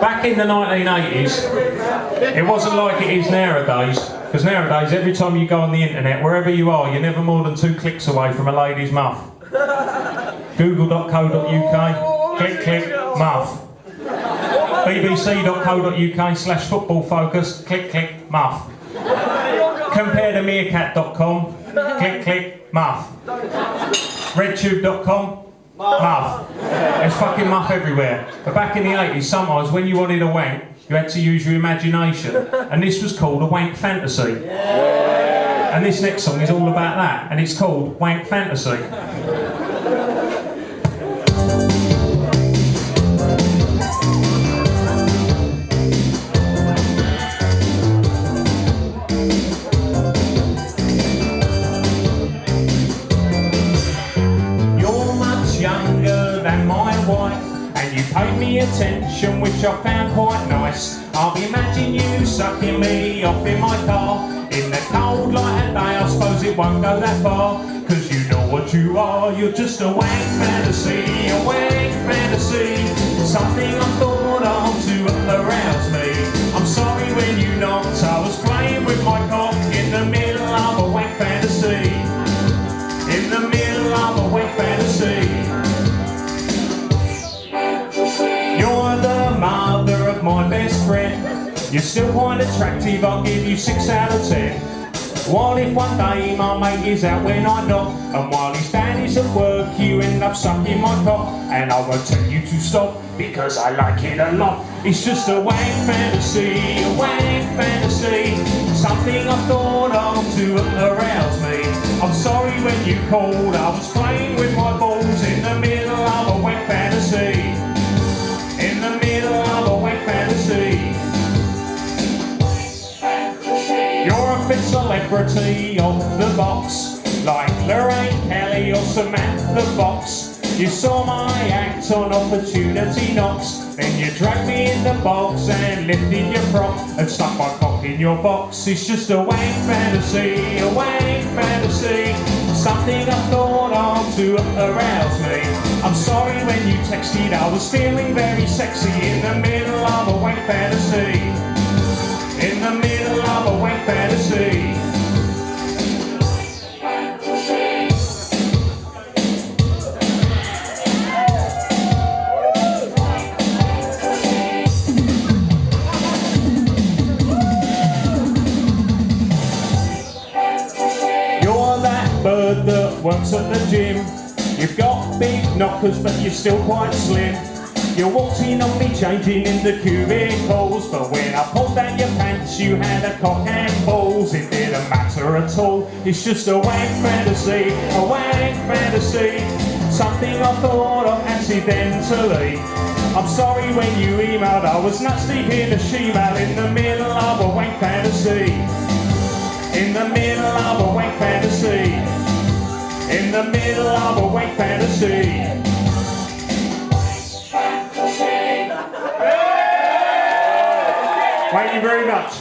Back in the 1980s, it wasn't like it is nowadays, because nowadays every time you go on the internet, wherever you are, you're never more than 2 clicks away from a lady's muff. Google.co.uk, click, click, muff. bbc.co.uk/football focus, click, click, muff. Comparethemeerkat.com, click, click, muff. Redtube.com, muff. There's fucking muff everywhere. But back in the 80s, sometimes when you wanted a wank, you had to use your imagination. And this was called a wank fantasy. And this next song is all about that. And it's called Wank Fantasy. Younger than my wife, and you paid me attention, which I found quite nice. I'll imagine you sucking me off in my car in the cold light of day. I suppose it won't go that far, cause you know what you are. You're just a wank fantasy, a wank fantasy, something I thought of to arouse me. I'm sorry when you knocked, I was playing with my cock in the middle of a wank fantasy, in the middle of a wank fantasy. You're the mother of my best friend. You're still quite attractive, I'll give you 6 out of 10. What if one day my mate is out when I knock, and while his dad is at work you end up sucking my cock? And I won't tell you to stop, because I like it a lot. It's just a wank fantasy, a wank fantasy, something I thought of to arouse me. I'm sorry when you called, I was playing with my balls in the middle of a wank fantasy, in the middle of a wank fantasy. You're a fit celebrity of the box, like Lorraine Kelly or Samantha Fox. You saw my act on Opportunity Knocks, then you dragged me in the box and lifted your frock and stuck my cock in your box. It's just a wank fantasy, a wank fantasy, something I thought of to arouse me. I'm sorry when you texted, I was feeling very sexy in the middle of a wank fantasy, in the middle of a wank fantasy. You're that bird that works at the gym. You've got big knockers but you're still quite slim. You walked in on me changing in the cubicles, but when I pulled down your pants you had a cock and balls. It didn't matter at all, it's just a wank fantasy, a wank fantasy, something I thought of accidentally. I'm sorry when you emailed, I was nuts deep in a she-mail in the middle of a wank fantasy, in the middle of a wank fantasy, in the middle of a wank fantasy. Thank you very much.